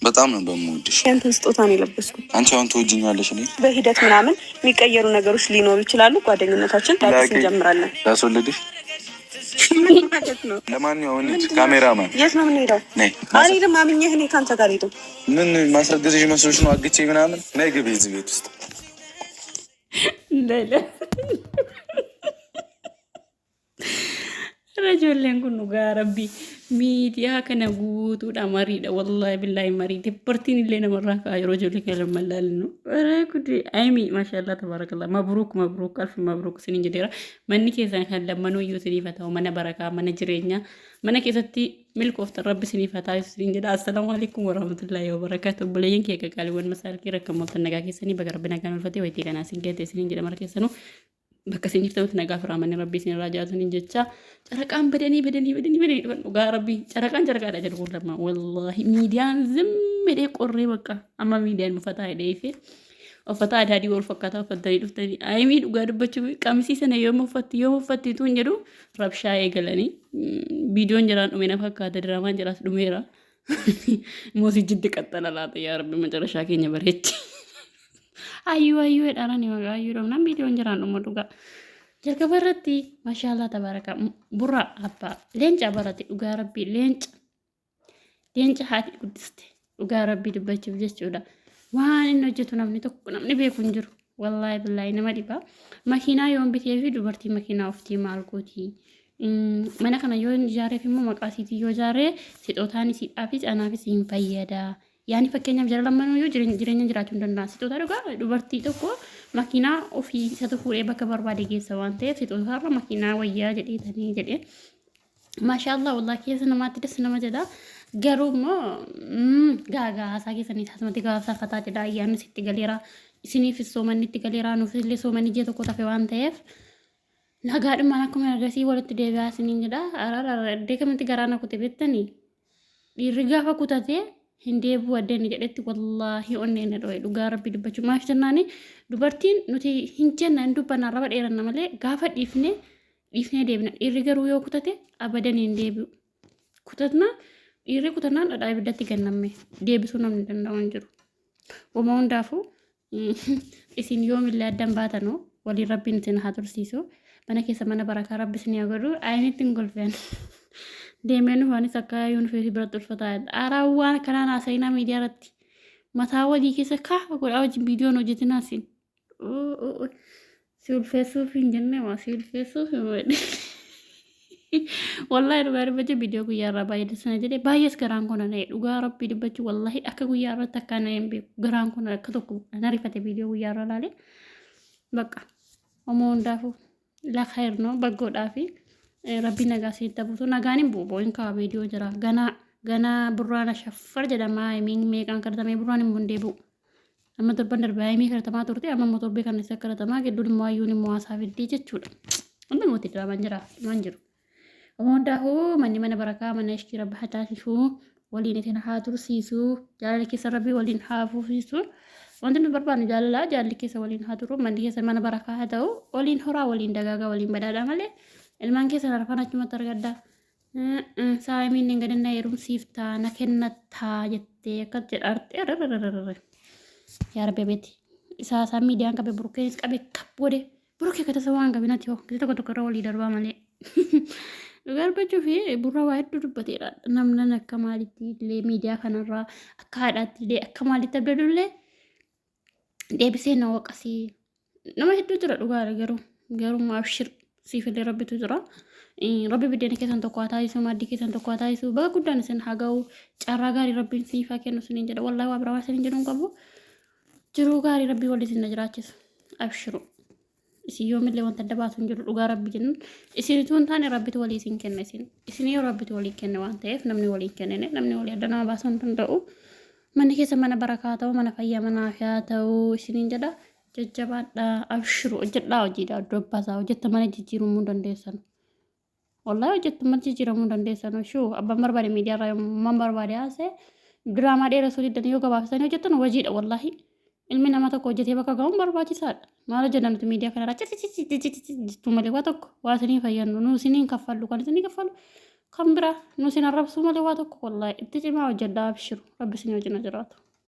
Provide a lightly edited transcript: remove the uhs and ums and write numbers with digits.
በጣም ነው በምወድሽ። ያንተን ስጦታ ነው የለበስኩት። አንቺ አሁን ትወጂኛለሽ። እኔ በሂደት ምናምን የሚቀየሩ ነገሮች ሊኖሩ ይችላሉ። ጓደኝነታችን ዳግስ እንጀምራለን። ላስወልድሽ። ለማንኛውም ካሜራማን የት ነው የምንሄደው? እኔ ደግሞ አምኜህ እኔ ከአንተ ጋር ሄደው ምን ማስረገዝሽ መስሎሽ ነው? አግቼ ምናምን ነይ ግቢ እዚህ ቤት ውስጥ Rajoolleen kun dhugaa rabbii miidiyaa kana guutuudha mariidha wallahi billahi marii dibbartiin illee namarraa ka'a yeroo ijoollee kana lama laallu gudi aymi maashaallah tabarakallah mabruuk alf mabruuk sinin jedheera manni keessan kan lammanuu iyyuu siniif haa ta'u mana barakaa mana jireenyaa mana keessatti milkooftan rabbi siniif haa ta'u sinin jedha assalaamu alaikum warahmatullahi wabarakatuh buleeyyin kee qaqqaaliiwwan masaalkii rakkamoota nagaa keessanii baga rabbi nagaan ulfatee waytii kanaa sin geete sinin jedha mara keessanuu bakka isin jirtanitti nagaa firaamanii rabbii isin irraa jaatanii jecha caraqaan badanii dhugaa rabbii caraqaadha jedhu lama wallaahi miidiyaan zimmidhee qorree bakka amma miidiyaan uffataa hidhee fi uffata adaadii wal fakkaataa uffatanii dhuftanii ayimii dhugaa dubbachuu qamisii sana yooma uffatti tuun jedhu rabshaa eegalanii viidiyoon jiraan dhume na fakkaata diraamaan jiraas dhumeera moosii jiddi qaxxala laata yaa rabbi macarashaa keenya bareechi. Ayyuu edharan ayyuu dhamnaan biidiyoon jiraan dhuma dhugaa jalqaba irratti maashaallah tabaraka burra abbaa leenca barate dhugaa rabbii leenca haati guddiste dhugaa rabbii dubbachuuf jechuudha waan inni hojjetu namni beeku hin jiru wallaahi billaahi nama dhibaa makiinaa yoon bitee fi dubartii makiinaa oftii maal gootii mana kana yoo ijaareef immoo maqaa siitii yoo ijaaree sixootaan isiidhaafis anaafis hin fayyadaa. Yaani fakkeenyaaf jala lammanuu yoo jireenya jiraachuu hin danda'an sixoota dhugaa dubartii tokko makiinaa ofii isatu fuudhee bakka barbaade geessa waan ta'eef sixootaarra makiinaa wayyaa jedhee maashaallah wallaahi keessa namaatti des nama jedha garuu immoo gaagaa haasaa keessanii taasifamatti gaafsafataa jedha ayyaanni sitti galeera isiniifis soomanni itti galeera nuufillee soomanni ji'a tokko tafe waan ta'eef nagaadhumaan akkuma agarsiis walitti deebi'aa isiniin jedha addee kamitti garaana kute beektanii dhiirri gaafa kutatee hindeebu addeen jedhetti wallaahi onneen dho'e dhugaa rabbi dubbachuu maaf jennaani dubartiin nuti hin jenna hin dubbanna arraba dheeranna malee gaafa dhiifnee deebina dhiirri garuu yoo kutate abadan hin deebi'u kutatna dhiirri kutannaan dhadhaa ibiddatti gannamme deebisuu namni danda'u hin jiru wama hundaafuu isin yoomillee addan baatanoo waliin rabbiin isin haa tursiisu mana keessa mana barakaa rabbi isin haa godhu ayinitti hin golfeen deemeen waanis akka yuunifoormii biratti ulfataa araawwaan kanaan haasayinaa miidiyaa irratti mataa walii keessa kaafa godhaa wajjin viidiyoon hojjetinaa siin si ulfeessuuf hin jenne maa si ulfeessuuf wallaahi dhugaa dubbachuu viidiyoo guyyaa irraa baay'ee dasana jedhee baay'ees garaan kun na'e dhugaa rabbii dubbachuu wallaahi akka guyyaa irratti akka na'e hin beeku garaan kun akka tokko na rifate viidiyoo guyyaa irra laalee bakka homoo hundaafuu lakhaayirnoo baggoodhaafi. Rabbi nagaa seetta buutu nagaanin buubooyin kaa viidiyoo jira ganaa burraana shaffar jedhama meeqaan kadhatamee burraan hin bundeebu amma torban darbee ayimii kadhatamaa turte amma immoo torbee kan isa kadhatamaa gidduun immoo ayyuun immoo haasaa fiddee jechuudha hundi mootii diraamaan jira waan jiru hundaafuu manni mana barakaa mana ishee rabbi haa taasisuu waliin isin haa tursiisuu jaalala keessa rabbi waliin haa fuusisu wanti nu barbaannu jaalalli keessa waliin haa turu manni keessa mana barakaa haa ta'u waliin horaa waliin dagaagaa waliin badhaadhaa malee ilmaan keessa arfan achumatti argaddaa saamiin hin gadannaa yerumsiiftaa na kennattaa jettee akkas jedharte yaa rabbi beeti isaa miidiyaan qabe burukeenis qabe kap godhe burukee katasa waan qabinatti hoo gita tokko irra walii darbaa malee dhugaa dubbachuu fi burra waa hedduu dubbateedha namnan akka maalitti illee miidiyaa kanarraa akka haadhaatti illee akka maalitti abdadu illee deebisee na waqasii nama hedduu jira dhugaadha garuu abshir siifillee rabbitu jira rabbi biddeena keessan tokko haa taasisu maaddii keessan tokko haa taasisu baga guddaan isin haa ga'u carraa gaarii rabbiin siif haa kennu siniin jedha wallaahi waa biraa siniin jedhuun qabu jiruu gaarii rabbii walii isin na jiraachisu abshiru isin yoomillee wanta adda baasu hin jiru dhugaa rabbi jennuun isinituu hin taane rabbitu walii isin kenna isin yoo rabbitu walii kenne waan ta'eef namni walii kennine namni walii adda nama baasuu hin danda'u manni keessa mana barakaa ta'u mana fayyaa mana afyaa ta'u isiniin jedha jajjabaadha abshiru hojjedhaa hojiidha dubbaasaa hojjetta mana jijjiiramuu dandeessan wallaahi hojjetta mana jijjiiramuu dandeessan shuu abbaan barbaade miidiyaa irraa yommuu barbaade haasee diraamaa dheeressuu diddanii yoo gabaabsanii hojjettan hojiidha wallaahi ilmi nama tokko hojjetee bakka ga'uun barbaachisaadha maal hojjenna nuti miidiyaa kanarraa jechuu malee waa tokko waa isinii fayyadnu nu isiniin kaffallu kan isinii kaffalu kan bira nu sin arrabsuu malee waa tokko wallahi itti cimaa hojjedhaa abshiru rabbi isin wajjin jiraatu.